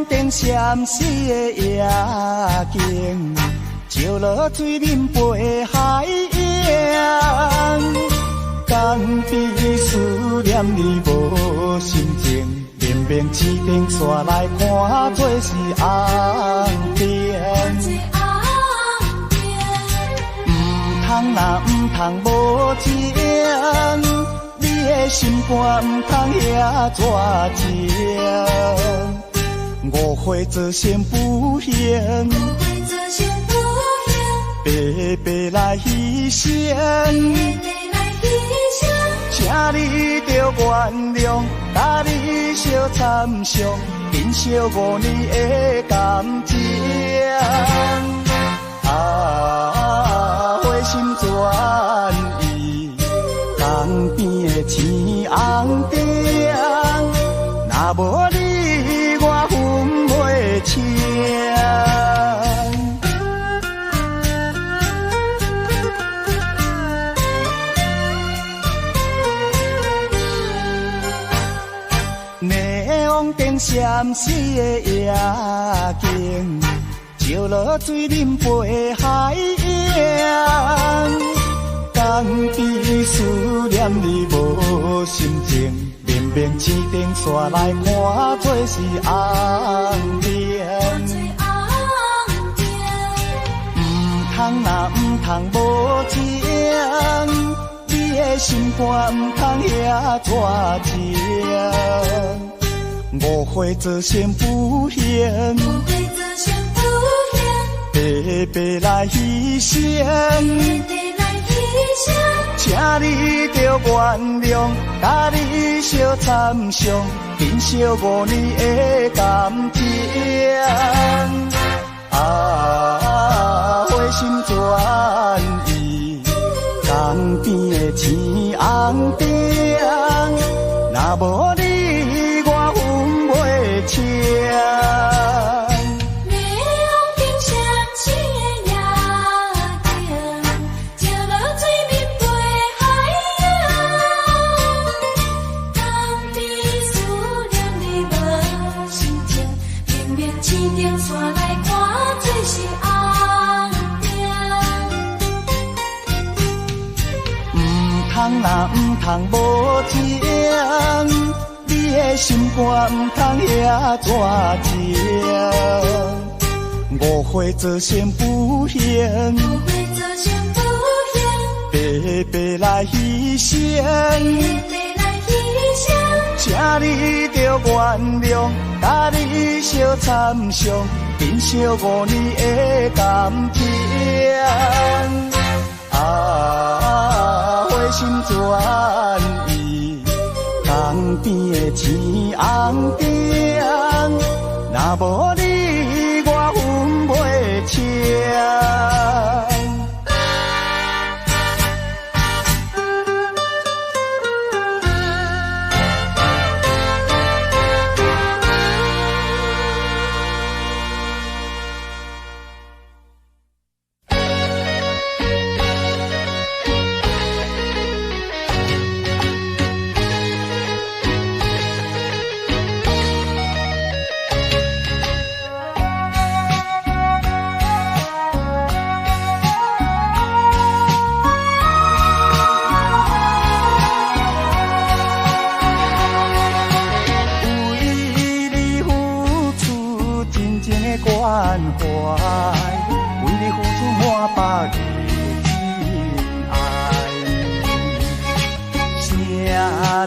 王灯闪烁的夜景，照落水面陪海洋。江边思念你无心情，明明市顶煞来看做是红灯。唔通无情，你的心肝唔通遐绝情。误会做成不幸，白白来牺牲。请你着原谅，甲你相参详，珍惜5年的感情。花心转意，江边的青红灯，若无你我分袂清。霓虹灯闪烁的夜景，照落水面陪海洋。江边思念你无心情，明明市顶煞来看做是红灯。唔通无情，你的心肝唔通遐绝情。误会做成不幸，白白来牺牲。请你着原谅，甲你相参详，珍惜5年的感情。花心转意，江边的青红灯，若无你我分袂清。唔通无情，你的心肝唔通遐绝情。误会做成不幸，白白来牺牲。请你着原谅，甲你相参详，珍惜5年的感情。花心转意，江边的青红灯，若无你我分袂清。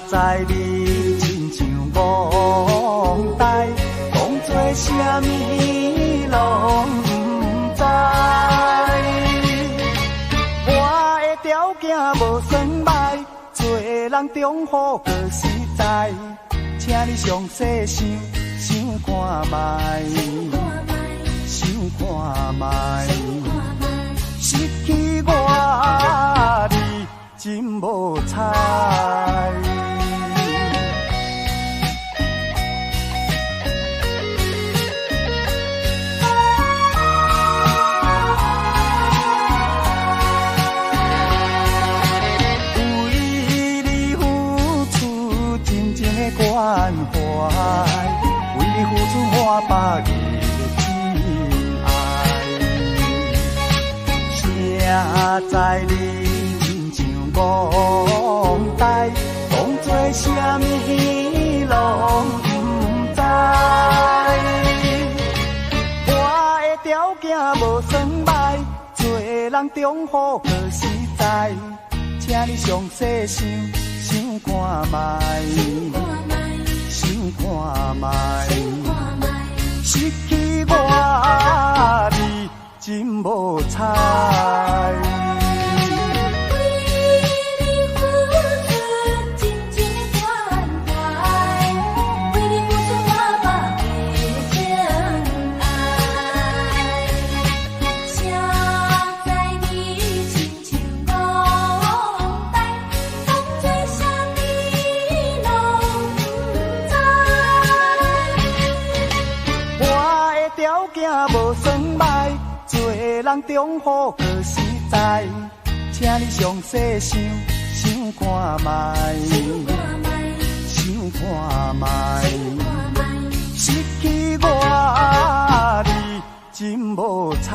在你亲像梦呆，讲做啥物拢不知。我的条件无算歹，做人忠厚搁实在，请你详细想看觅，想看觅，失去我你真无彩。关怀，为你付出出满腹的真爱。谁知你亲像戆呆，讲做啥物拢不知。我的条件无算歹，做人忠厚可实在，请你详细想看觅。想看觅，失去我你真无彩。无算歹，做人忠厚可实在，请你详细想看觅，想看觅，失去我你真无彩。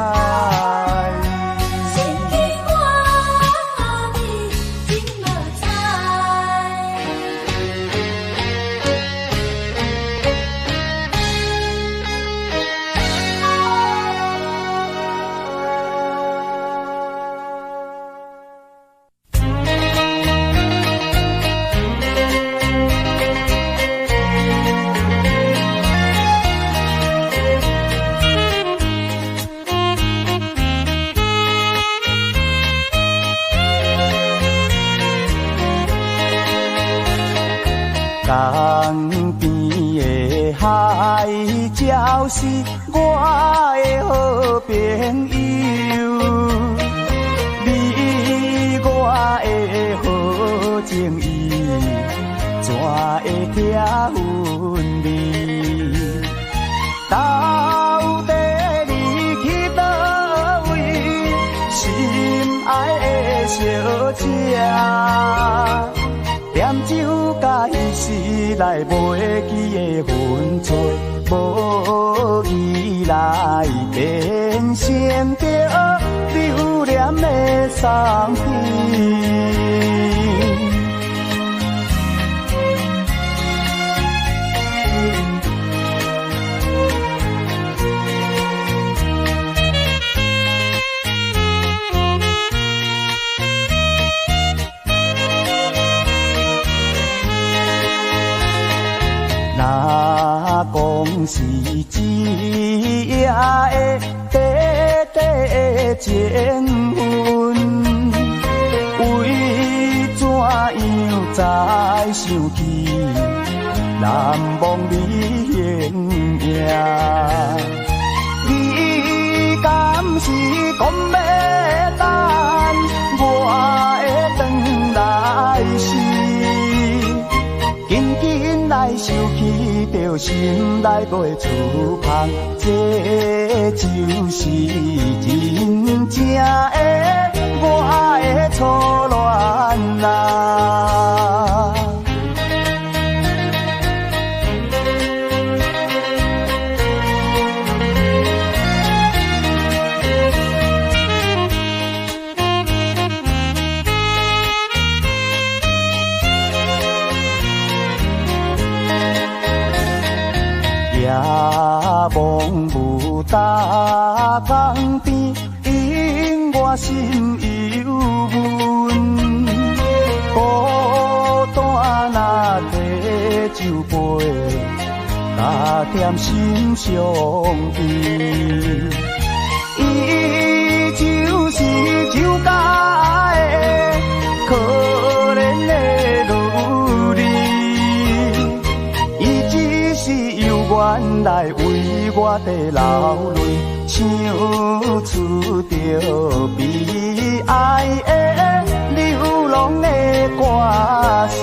江边的海鸟是我的好朋友，你我的好情谊，怎会听分离？到底你去倒位？心爱的小姐。念酒甲伊时来袂记的分寸，无意来变成着留恋的伤悲。若讲是一夜的短短情分，为怎样再想起难忘你形影？你敢是讲要等我会转来时？紧紧来收起着心内袂出香，这就是真正的我的初恋啊！夜望雾搭江边，引我心忧闷。孤单若摕酒杯，加添心伤悲。伊就是酒家的可怜的女儿，伊只是由原来为我地流泪，唱出着悲哀的流浪的歌词。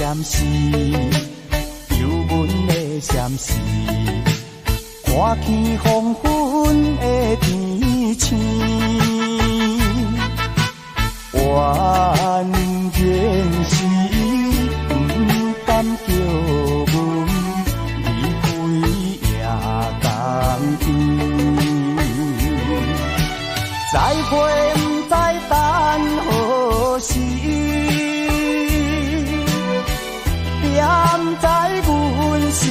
闪示，忧闷的闪示，看见黄昏的天星，怨言是不敢叫阮离开夜港边，再会不知等何时。踮在阮身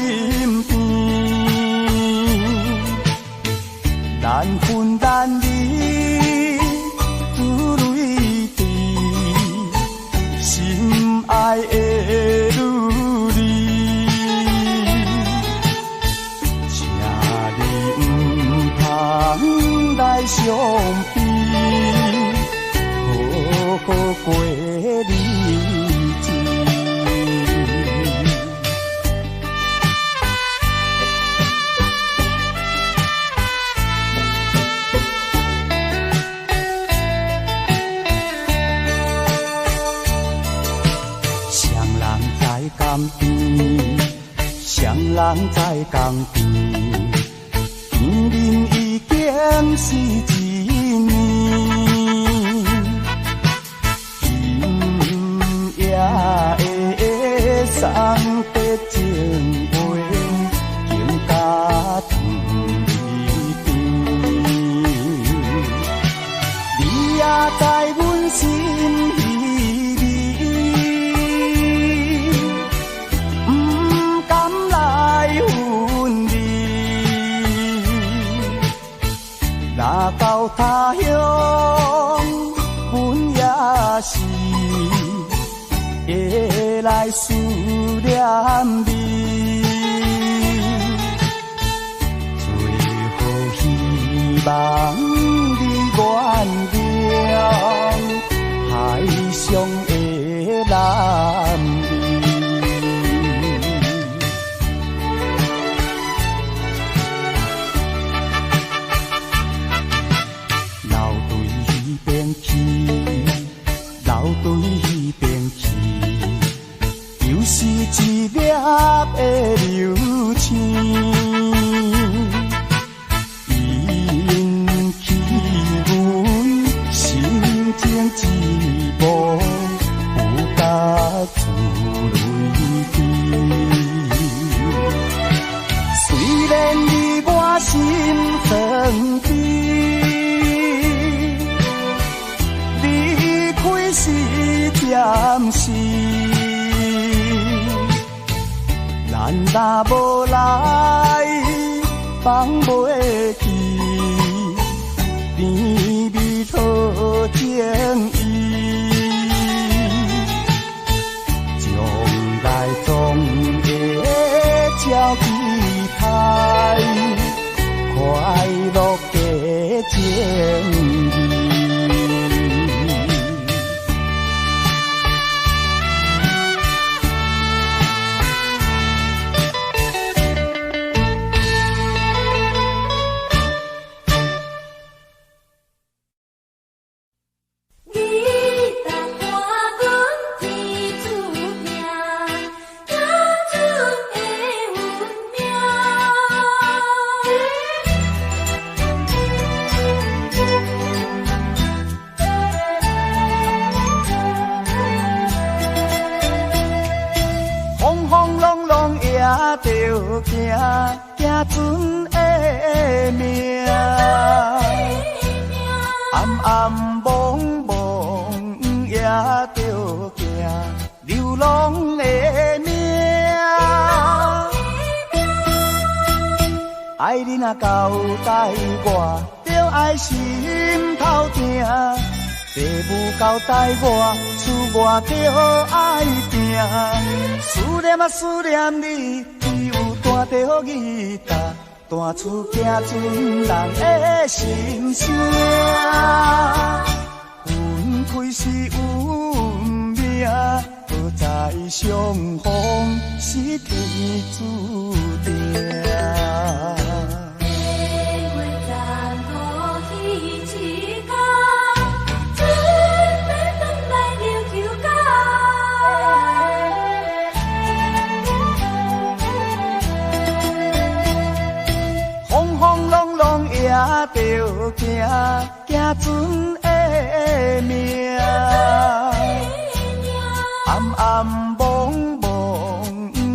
边，难分难离，珠泪滴，心爱的女儿，请你不通来伤悲，好好过日子。江边，双人在江边，见面已经是一年。今夜的送别情话，经甲天边，你也在阮心。若到他乡，阮也是会来思念你。最后希望你原谅海上的男儿。流对迄边去，又是一粒的流星，引起阮心情寂寞，有甲珠泪滴。虽然你我心酸悲。是暂时，咱若无来放袂去，甜蜜好情意，将来总会照期待，快乐的情谊。着行准的命，暗暗蒙蒙也着行流浪的命。爱你若交代我，着爱心头疼。父母交代我，厝外着爱拼。思念啊思念你，只有弹着吉他，弹出行船人的心声。分开是运命，无再相逢是天注定。着行，行船的命。暗暗蒙蒙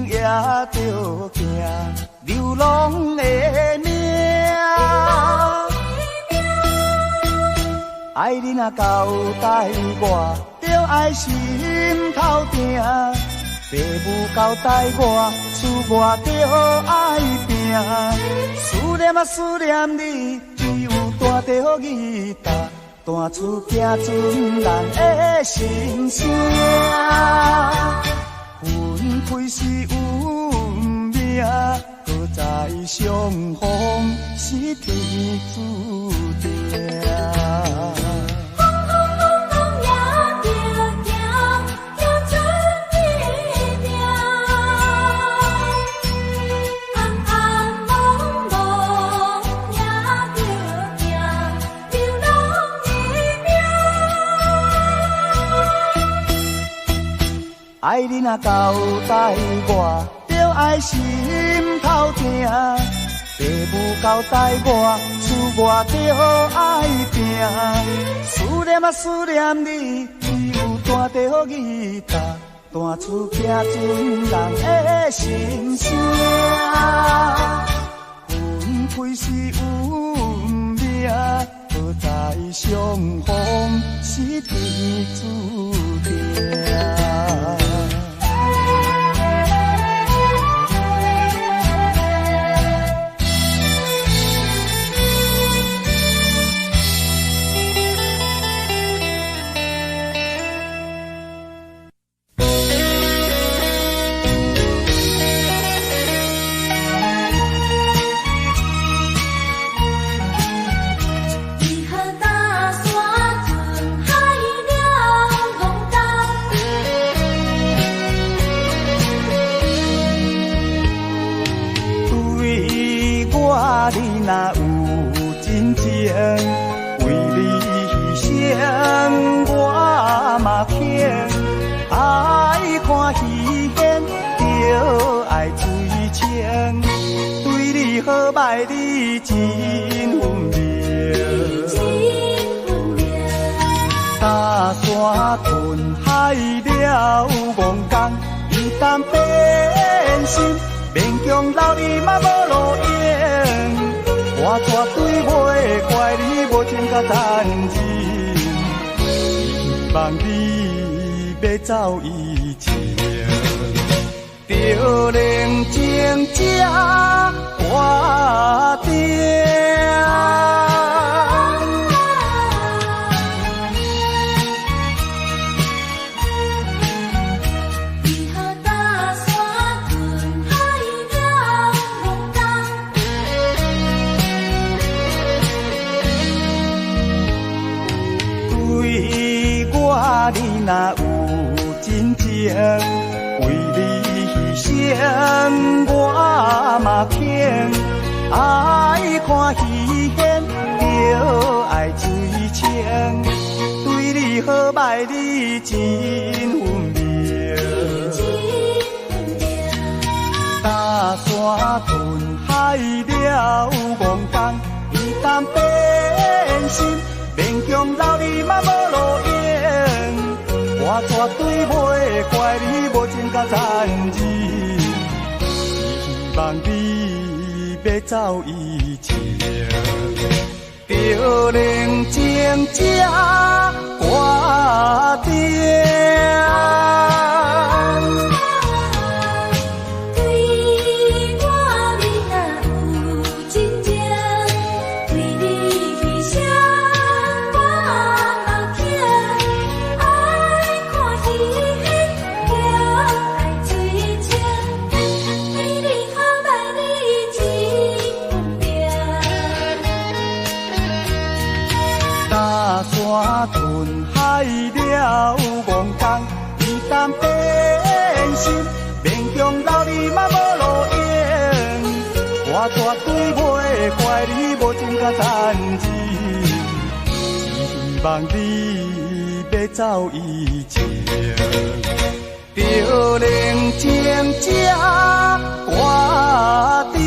也着行，流浪的命。爱你若交代我，着爱心头定。父母交代我，厝外着爱拼。思念啊思念你，只有弹着吉他，弹出行船人的心声。分开是运命，搁再相逢是天注定。爱你若交代我，着爱心头定。父母交代我，厝外着爱拼。思念啊思念你，只有弹着吉他，弹出行船人的心声。分开是运命，搁再相逢是天注定。你若有真情，为你牺牲我嘛肯。爱看戏演，着爱水清。对你好歹你真分明。搭山吞海了戆工，伊担变心。勉强留你嘛无路用，我绝对袂怪你无情甲残忍，希望你要走以前，着冷静才决定。你若有真情，为你牺牲我嘛肯。爱看戏演，着爱水清。对你好歹你真分明。搭山吞海了戆工，伊担变心。勉强留你嘛无路用。我绝对袂怪你无情甲残忍，希望你要走以前，着冷静才决定。山吞海了戆工，伊担变心，勉强留你嘛无路用。我绝对袂怪你无情甲残忍，希望你要走以前，着冷静才决定。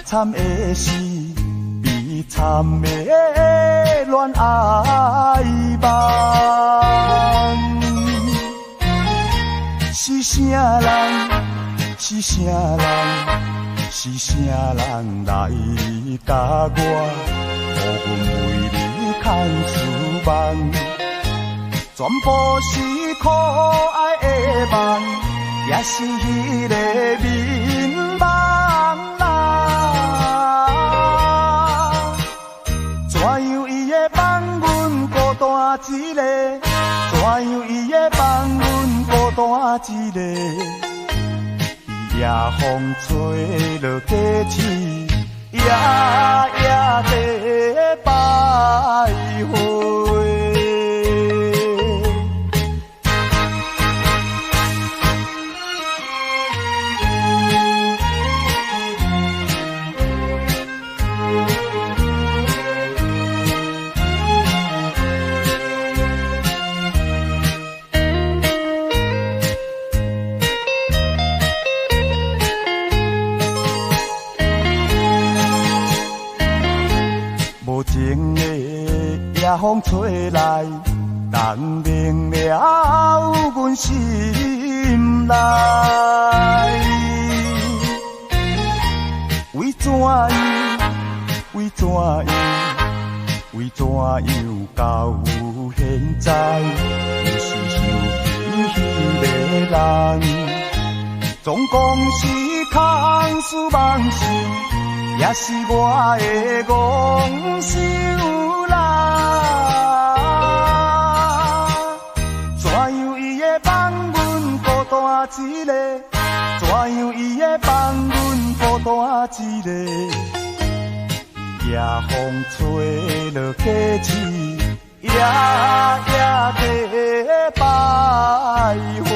惨的是悲惨的恋爱梦。是啥人？是啥人？是啥人来甲我，予阮为你牵思梦？全部是可爱的梦，也是迄个眠梦啦。怎样伊会放阮孤单一个？怎样伊会放阮孤单一个？夜风吹落街市，夜夜地徘徊。夜风吹来，冻明了阮心内。为怎样？为怎样？为怎样到现在，又是想起迄个人？总讲是空思梦醒，也是我的戆手人。怎样伊会放阮孤单一个？怎样伊会放阮孤单一个？夜风吹落街市，夜夜地徘徊。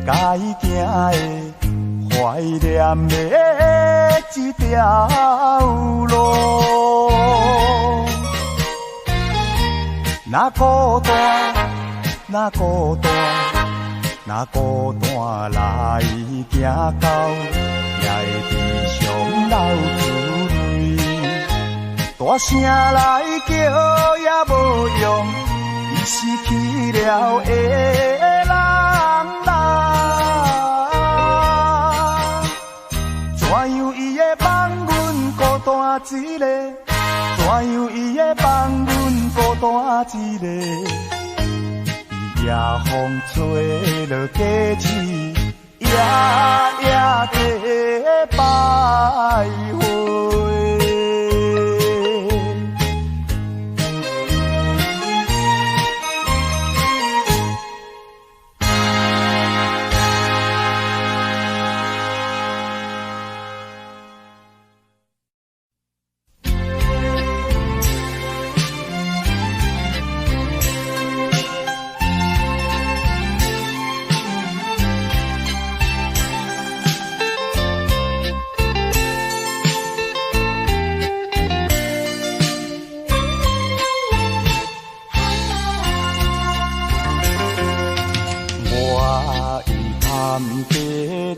该行的、怀念的一条路，若孤单，若孤单，若孤单来行到，也会悲伤流珠泪。大声来叫也无用，伊失去了的人啦。怎样伊会放阮孤单一个？怎样伊会放阮孤单一个？夜风吹落街市，夜夜地徘徊。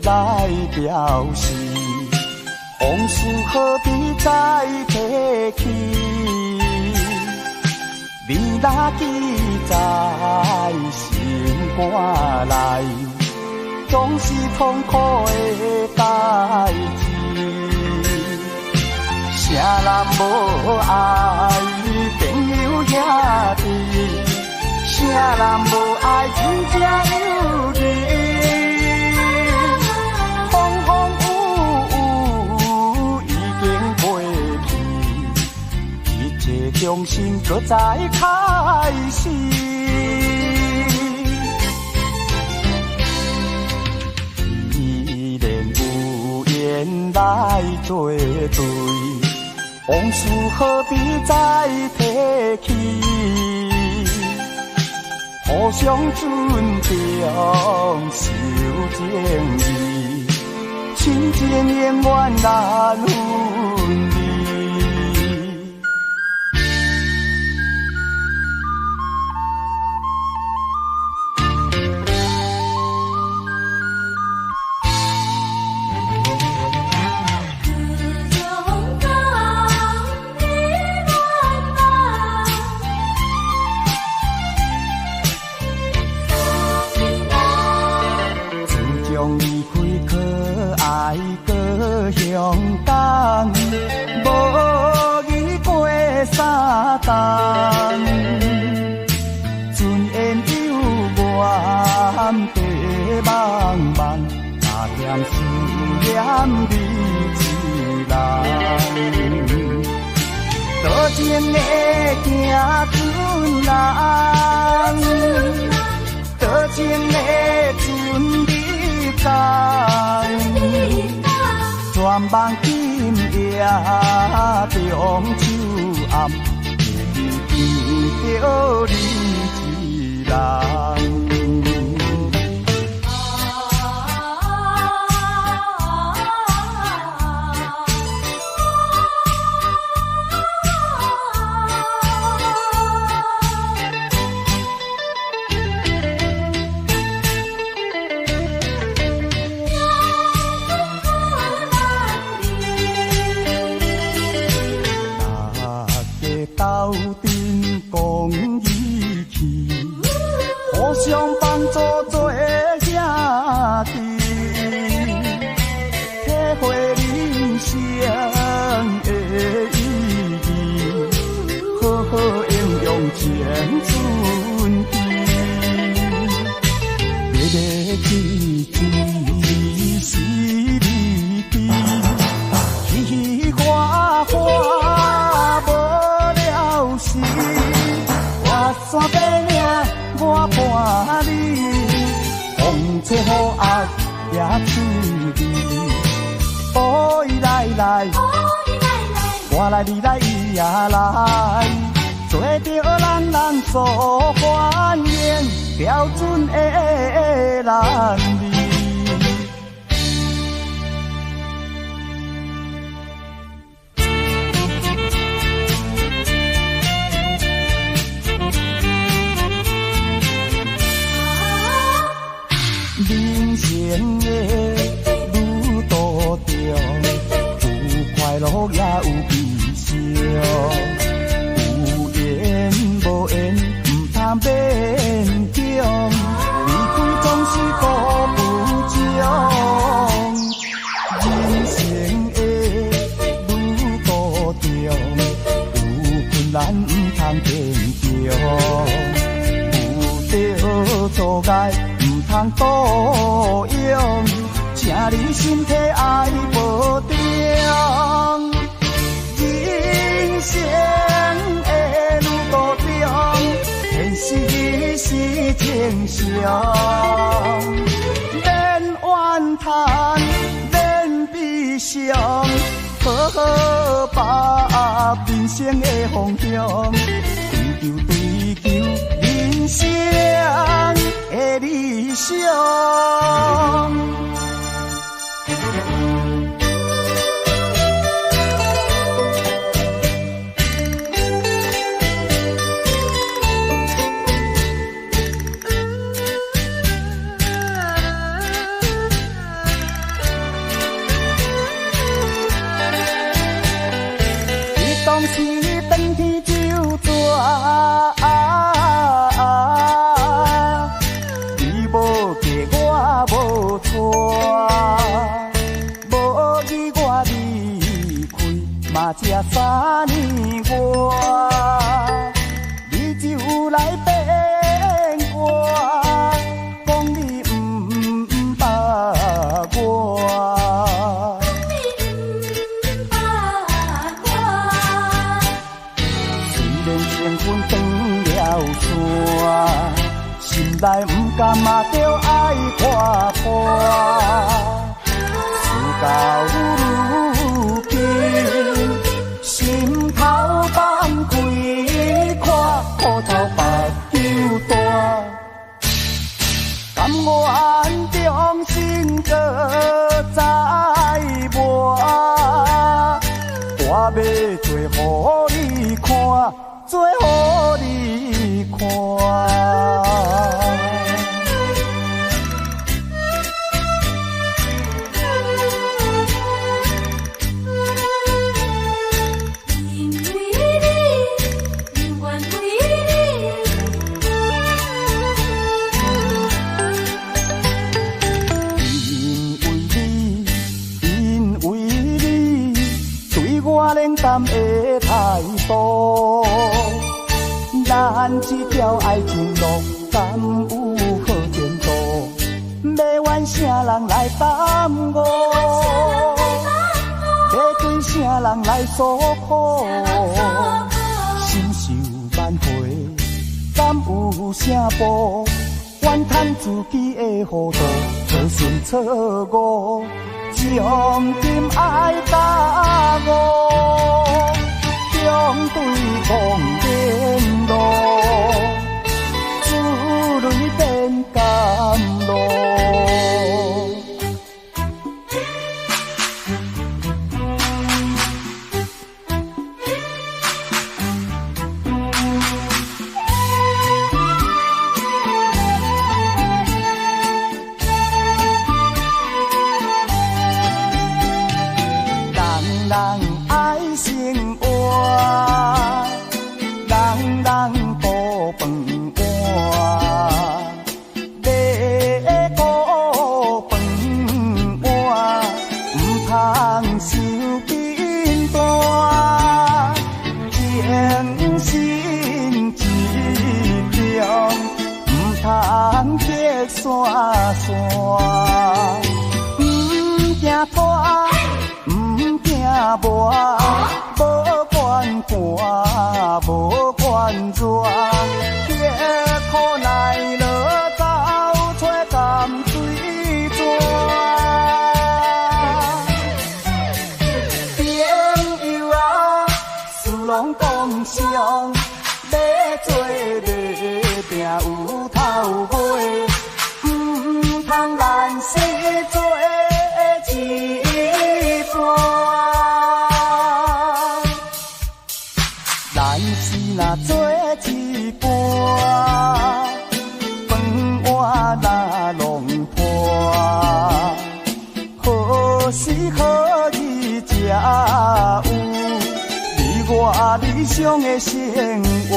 来表示，往事何必再提起？你若记在心肝内，总是痛苦的代志。啥人无爱朋友兄弟？啥人无爱亲情友谊？重新搁再开始，依然有缘来作对，往事何必再提起？互相尊重，守情义，亲情永远难分离。离开可爱故乡港，无遇过三冬。船烟幽怨地茫茫，哪嫌思念你一人？多情的行船人，多情的船入港，全望今夜中秋暗，记着你一人。斗阵讲义气，互相帮助做兄弟，体会人生的意义，好好应用青春期，日日去追是你的，喜花花。山白领我伴你，风吹雨压也出力。雨伊来来，我来你来伊也来，做着人人所欢迎标准的男儿。人生的路途中，有快乐也有悲伤，有缘无缘唔通勉强，离开总是顾不上。人生的路途中，有困难唔通坚强，有着阻碍。通多用，请你身体爱保重。人生的路途中，现实是正常，免怨叹，免悲伤，好好把人生的方向，追求人生的理想。你当时登天就转。我无错，无义我离开，嘛才3年外，你就来变我，讲你唔捌我。虽然情分断了线。心内不甘嘛，着爱看破。事到如今，心头放开看，苦头白丢大。甘愿中心搁再磨，我要做予你看，做予你看。淡的态度。咱这条爱情路，敢有好前途？要怨啥人来耽误？要对啥人来诉苦？心受万回，敢有啥补？怨叹自己的糊涂，错顺错误，将今爱甲我，相对讲天路，珠泪变甘露。人爱生活，人补饭碗，要顾饭碗，唔通受紧担，精神质量唔通隔山山，唔惊拖。无管寒，无管热，刻苦耐劳，走出甘水泉。朋友啊，事拢讲上，要做要拼有头尾，唔通难死做一段。若做一半，饭碗若弄破，何时何以才有你我理想的生活？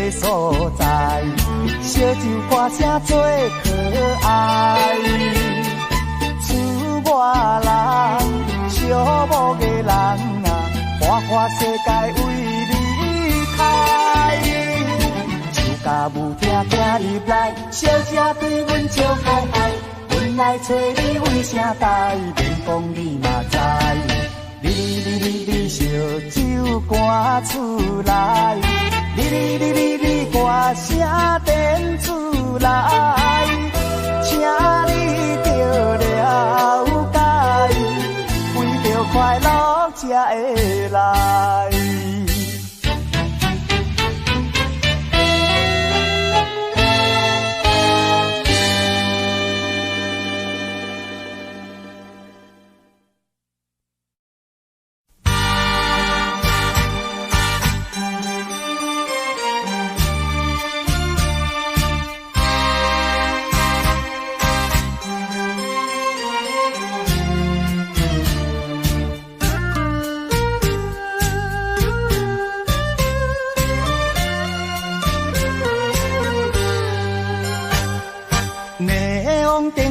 所在，小酒歌声最可爱。厝外人，小某个人啊，花世界为你开。酒家母听入来，小姐对阮笑开开。阮来找你为啥代？免讲你嘛知。你烧酒赶厝来。你歌声电出来，请你着了解，为着快乐才会来。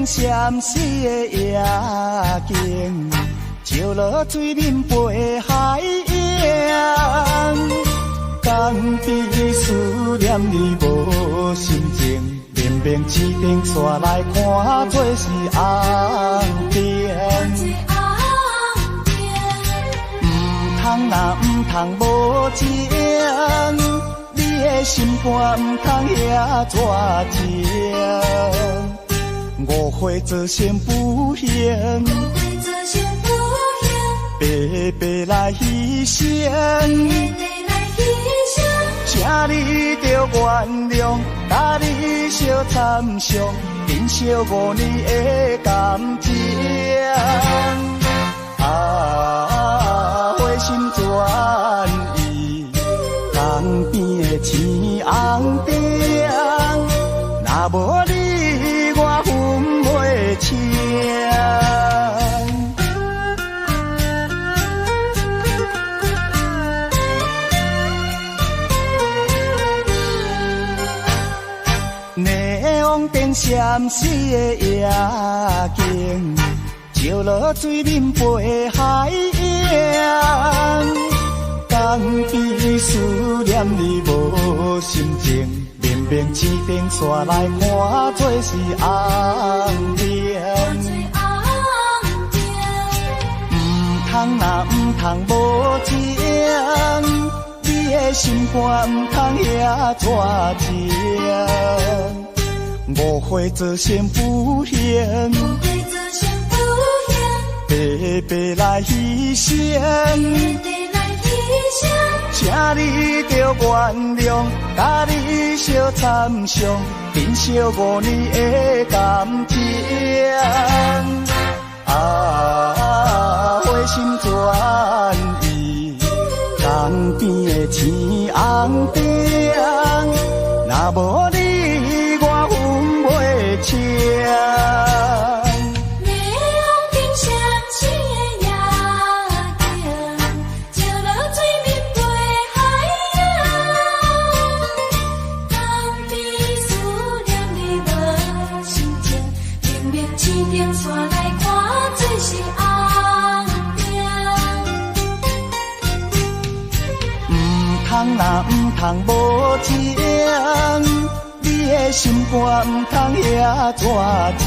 闪烁的夜景，照落水面陪海洋。敢比思念你无心情，明明市顶煞来看做是红灯。唔通啦，唔通无情，你的心肝唔通遐绝情。误会造成不幸，白白来牺牲，请你着原谅，甲你相参详，珍惜5年的感情。啊。无你我分袂清。内灯闪烁的夜景，照落水面陪海洋。江边思念你无心情，明明市顶煞来看做是红颜。唔通若唔通无情，你的心肝唔通遐绝情。误会做成不幸，白白来牺牲。请你着原谅，甲你相参详，珍惜5年的感情。花心转意，江边的青红灯，若无你我分袂清。若唔通无情，你的心肝唔通遐绝情。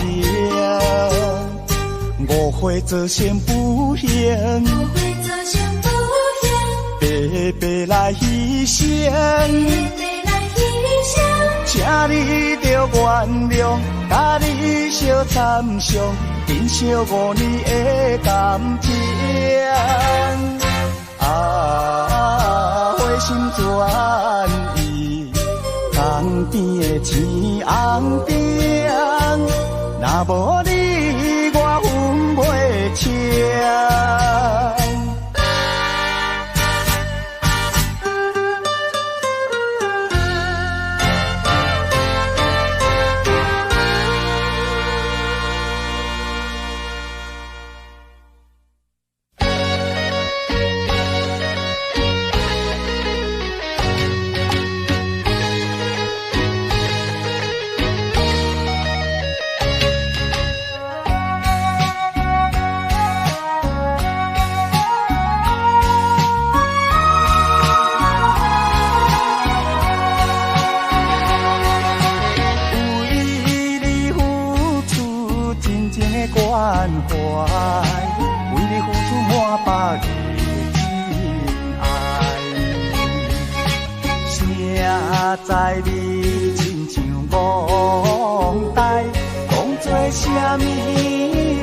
误会做成不幸，白白来牺牲。请你着原谅，甲你相参详，珍惜5年的感情。花心转意，江边的青红灯，若无你我分袂清。为你付出满百年的真爱，谁知你亲像憨呆，讲做啥物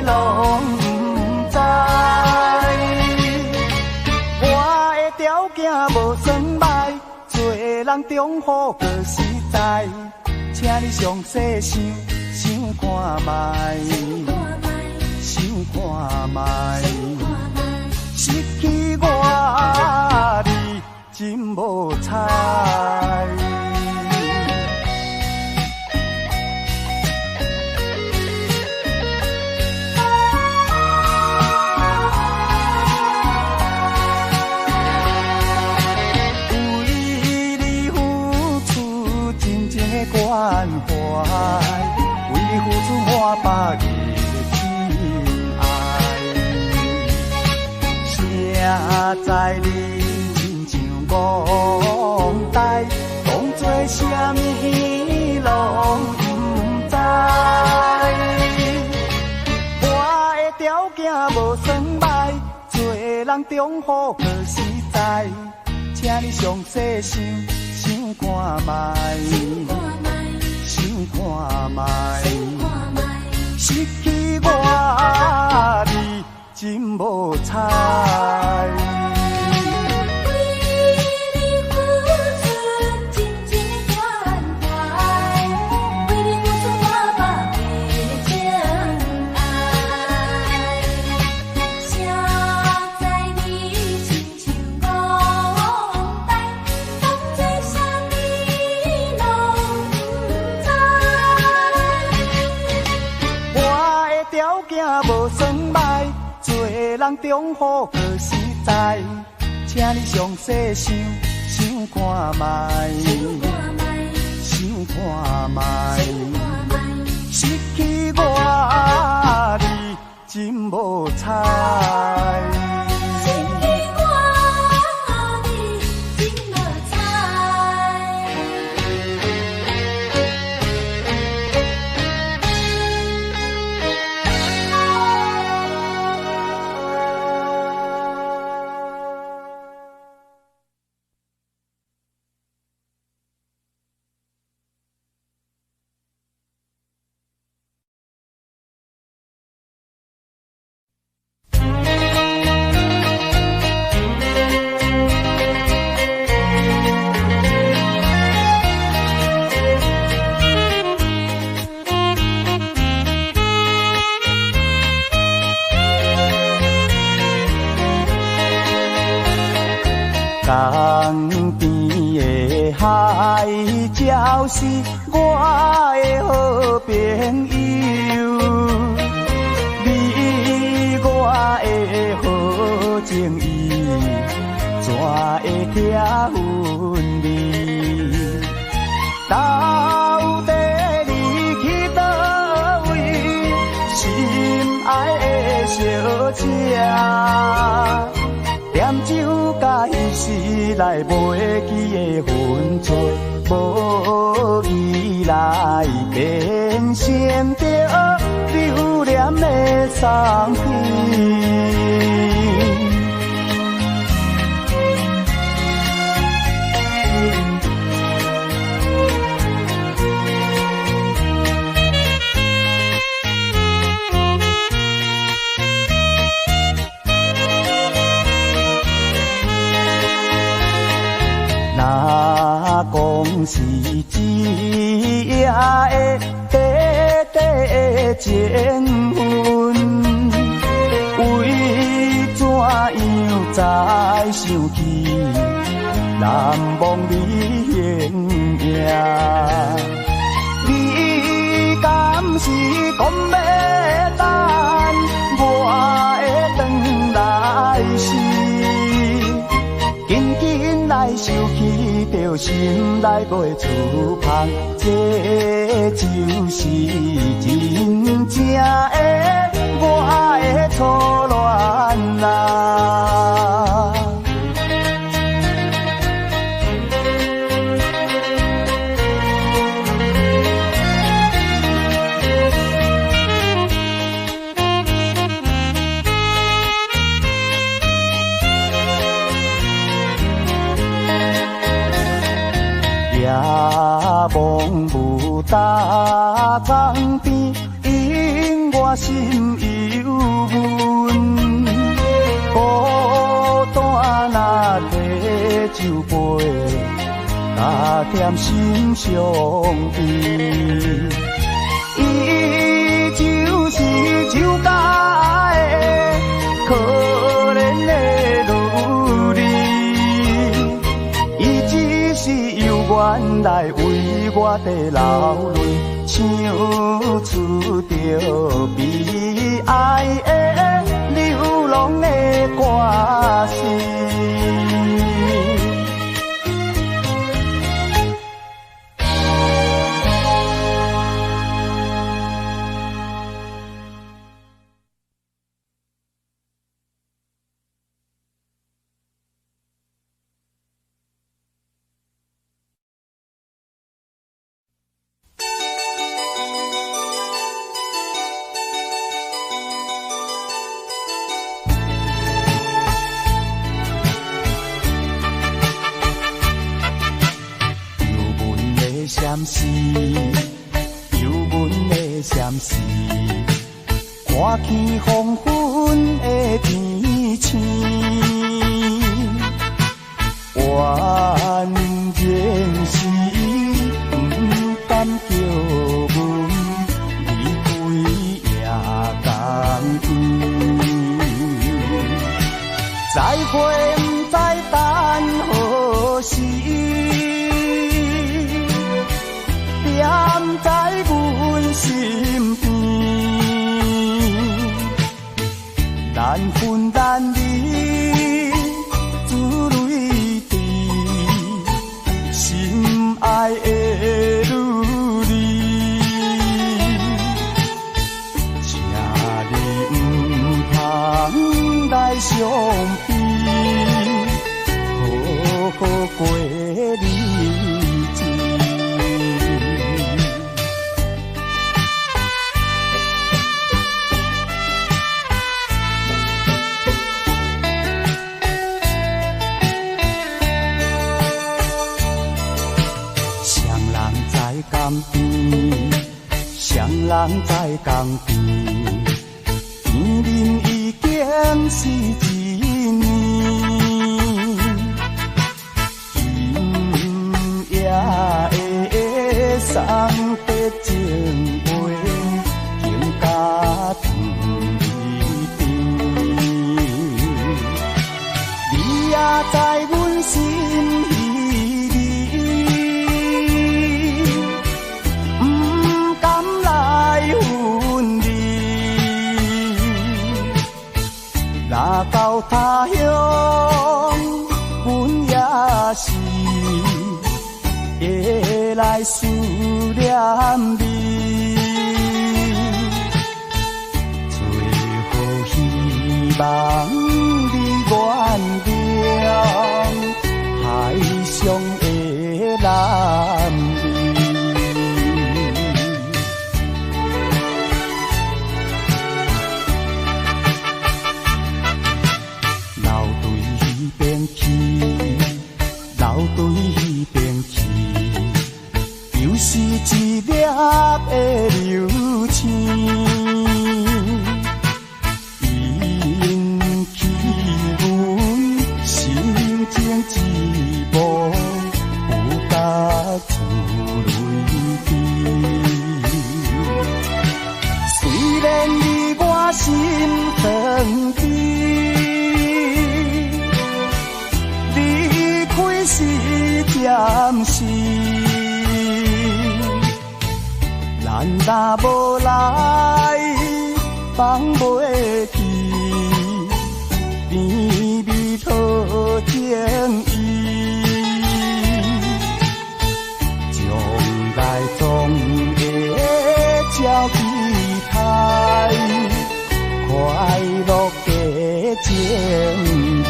拢不知。我的条件无算歹，做人忠厚搁实在，请你详细想看卖。想看卖，失去我你真无彩。为你付出真正的关怀，为你付出满百年。谁知你亲像憨呆，讲做啥物拢不知。我的条件无算歹，做人忠厚搁实在，请你详细想看卖，想看卖，失去我你真无彩。行无算歹，做人中好过实在，请你详细想看卖，想看卖，失去我你真无彩。江边的海鸟是我的好朋友，你我的好情谊，怎会听分离？到底你去倒位？心爱的小姐。念酒甲伊时来袂记的分寸，无伊来变成着留恋的伤悲。若讲是一夜的短短情分，为怎样再想起难忘你形影？你敢是讲要等我会转来时？紧紧来收起着心内袂出芳，这就是真正的我的初恋啊！夜望雾搭江边，因我心犹闷。孤单若摕酒杯，加添心伤悲。伊就是酒家的可怜的女儿，伊只是由原来为我地流泪，唱出着悲哀的流浪的歌词。闪时，忧闷的闪时，看见黄昏的天星，原然是不甘叫阮离开夜江边，再会不知等何时。踮在阮身边，相悲，好好过日子。双人在江边，双人在江边，边面已经是一年。今夜的送别情话，经甲天边。你也在阮心里里，不敢来分离。若到他乡，阮也是会来思念你。最后希望你原谅海上的男儿。流对迄边去，流对迄边去，就是一粒的流星。引起阮心情一幕，有甲出泪滴。虽然离我心远去，离开是暂时，咱若无来放袂去，甜蜜好情意，将来总会照期待，快乐的情谊。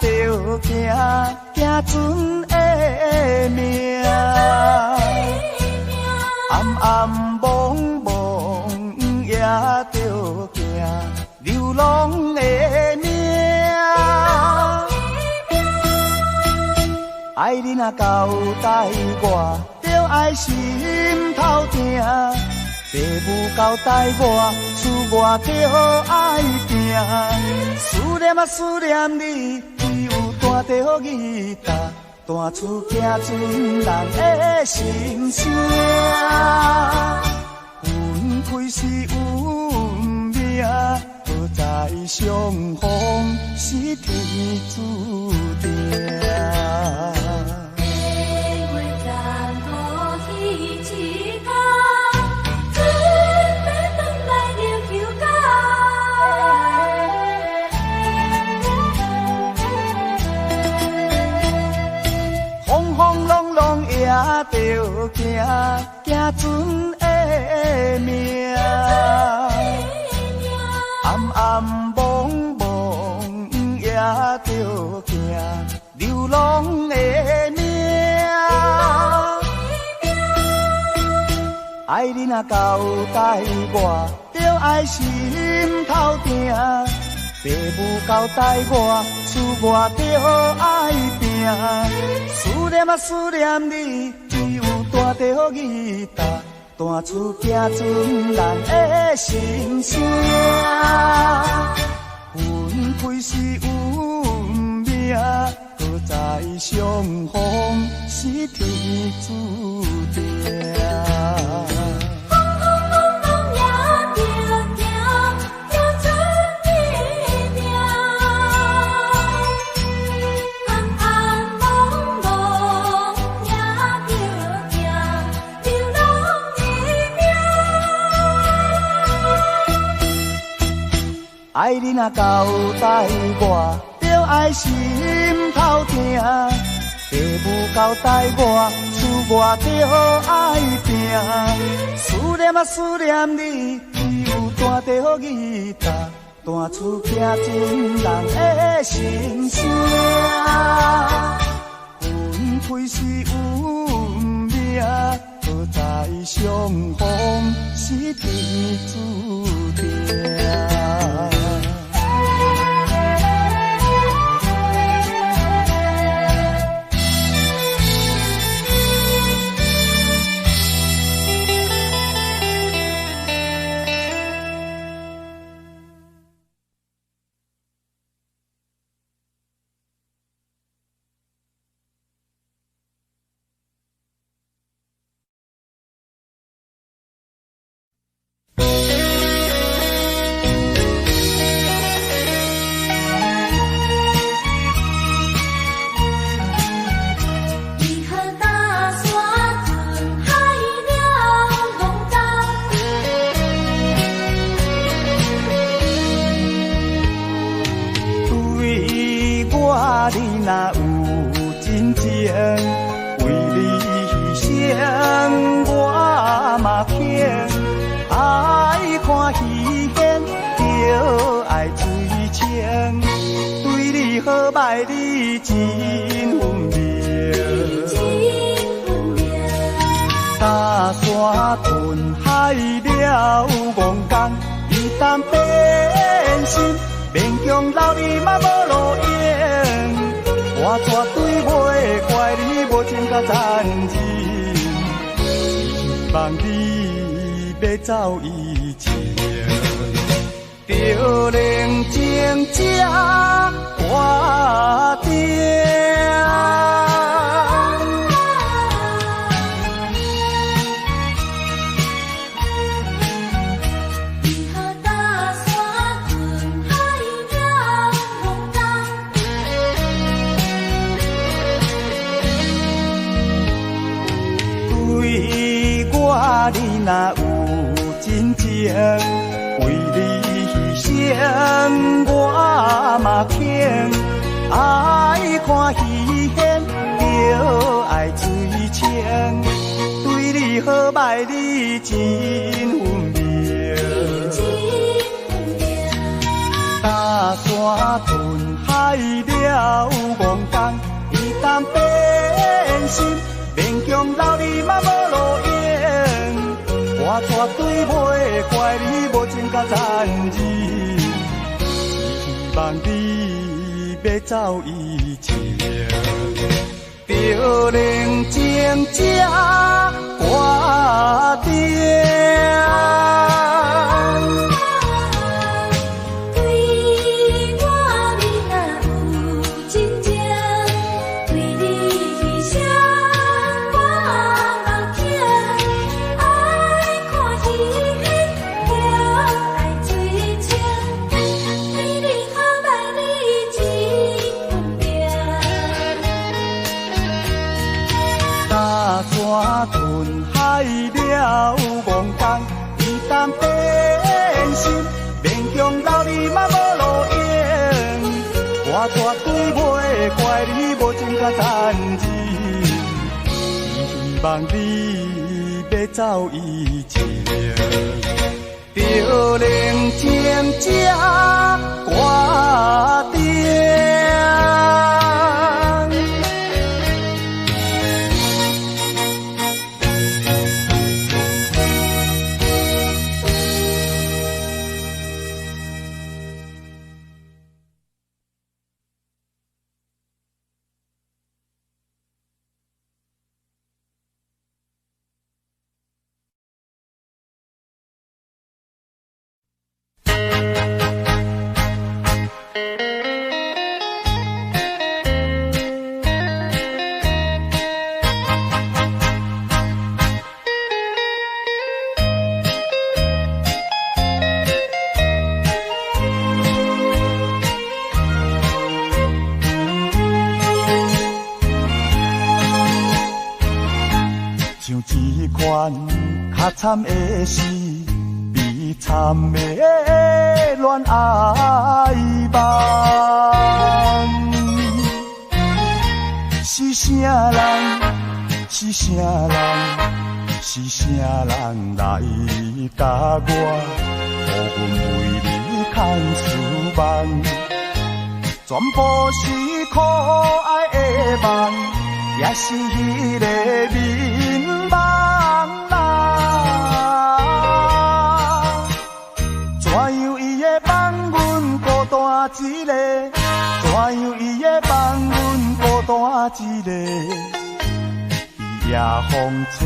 着行，行船的命，暗暗蒙蒙也着行，流浪的命。爱你若交代我，着爱心头疼。父母交代我，事我着爱行。思念啊思念你，只有弹着吉他，弹出行船人的心声。分开是运命，不再相逢是天注定。也着行，行船的命，暗暗蒙蒙也着行，流浪的命。爱你若交代我，着爱心头疼。父母交代我，事我着爱拼。思念啊思念你，只有弹着吉他，弹出行船人的心声。分开是运命，搁再相逢是天注定。爱你若交代我，着爱心头疼；父母交代我，厝外着爱拼。思念啊思念你，只有弹着吉他，弹出行船人的心声。分开是运命，搁再相逢是天注定。你若有真情，为你牺牲我嘛肯。爱看戏演，着爱水清。对你好歹你真分明。搭山吞海了戆工，一旦变心，勉强留你嘛无路用。我绝对袂怪你无情甲残忍，希望你要走以前，着冷静才决定。你若有真情，为你牺牲我嘛肯。爱看戏演，着爱水清。对你好歹你真分明。搭山吞海了戆工，一旦变心，勉强留你嘛无路用。我绝对袂怪你无情甲残忍，希望你要走以前，着冷静才决定。山吞海了戆工，一旦变心，勉强留你嘛无路用。我绝对袂怪你无情甲残忍，希望你要走以前，着冷静才决定。款较惨的是悲惨的恋爱梦。是啥人？是啥人？是啥人来甲我，予阮为你牵思梦？全部是可爱的梦，也是迄个眠梦啦。怎样伊会放阮孤单一个？怎样伊会放阮孤单一个？夜风吹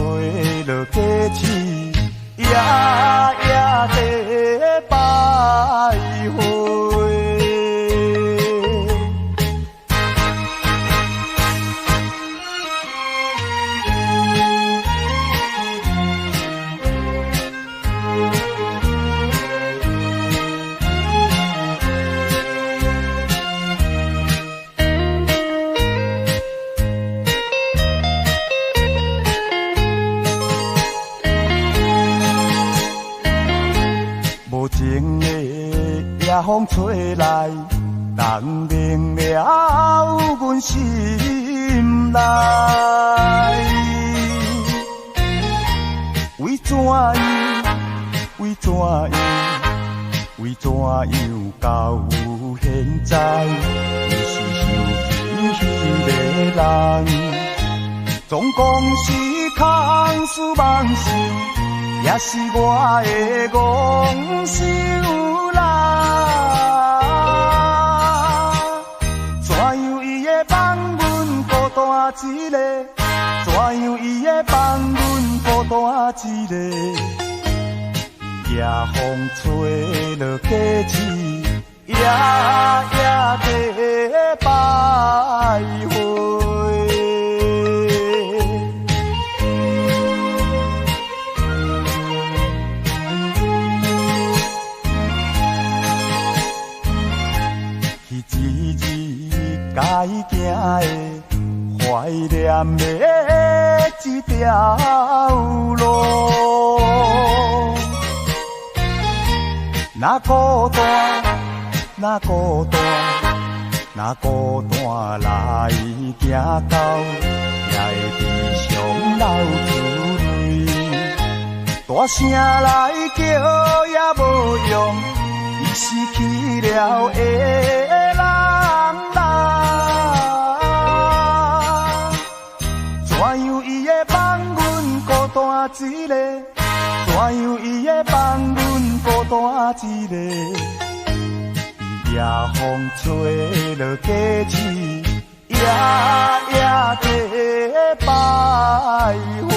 落街市，夜夜地徘徊。情的夜风吹来，冻明了阮心内。为怎样？为怎样？为怎样到现在，你是想起迄个人？总讲是空思梦想。也是我的戆手啦，怎样伊会放阮孤单一个？怎样伊会放阮孤单一个？夜风吹落街市，夜夜地徘徊。该行的、怀念的一条路，那孤单，那孤单，那孤单来行到，也会悲伤流珠泪。大声来叫也无用，伊失去了的人。怎样伊会放阮孤单一个？怎样伊会放阮孤单一个？夜风吹落街市，夜夜地徘徊。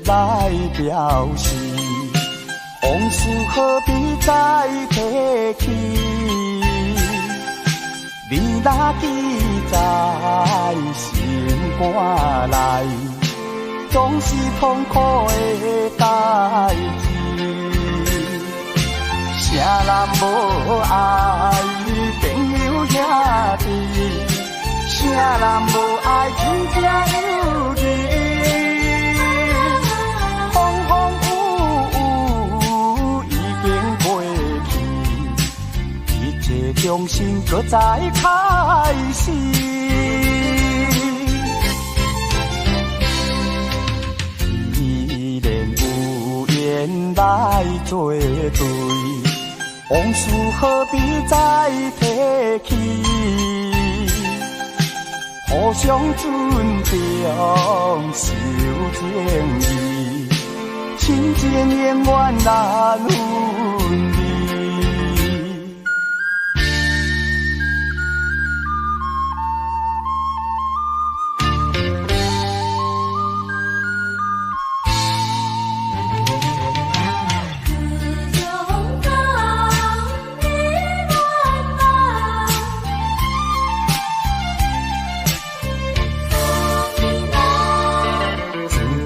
来表示，往事何必再提起？你若记在心肝内，总是痛苦的代志。谁人无爱朋友兄弟？谁人无爱亲情友谊？重新搁再开始，依然有缘来作对，往事何必再提起？互相尊重，守情义，亲情永远难分离。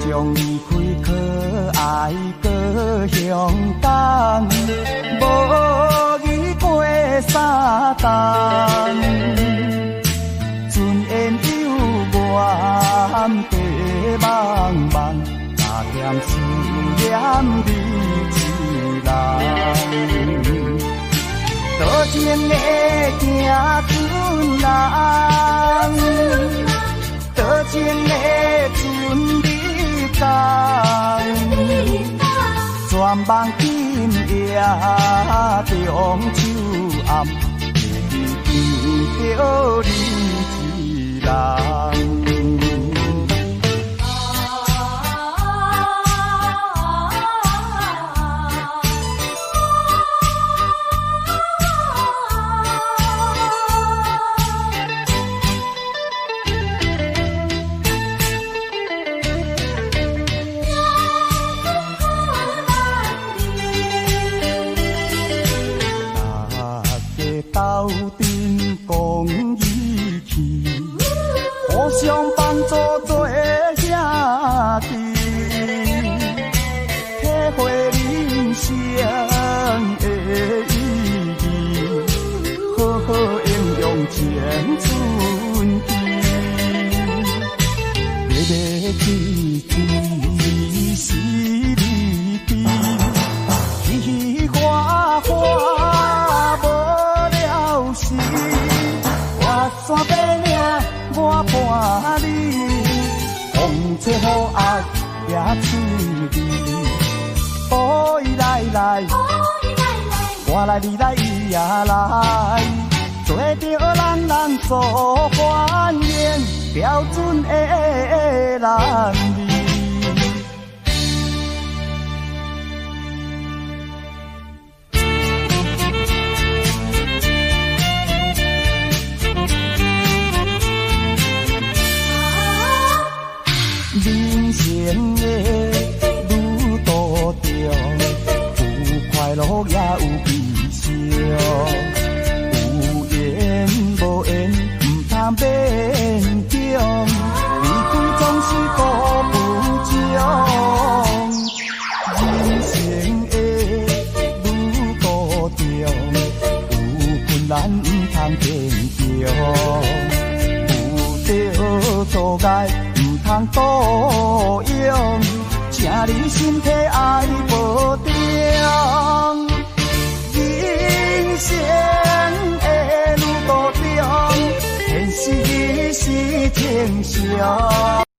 将离开可爱故乡港，无遇过三冬。尊严有缘，地茫茫，哪嫌思念你一人？多情的行船人，多情的船你。全望今夜中秋暗，见着你一人。斗阵讲义气，互相帮助做兄弟，体会人生的意义，好好应用青春期，日日起起是离别，喜喜欢欢。山白领我伴你，风吹雨压也出离。哦，伊来来，我来你来伊也来，做着人人所欢迎标准的男儿。人生的路途中，有快乐也有悲伤，有缘无缘唔通勉强，离开总是顾不将。人生的路途中，有困难唔通坚强，有着阻碍。通多用，请你身体爱保重。人生的路途中，现实是正常。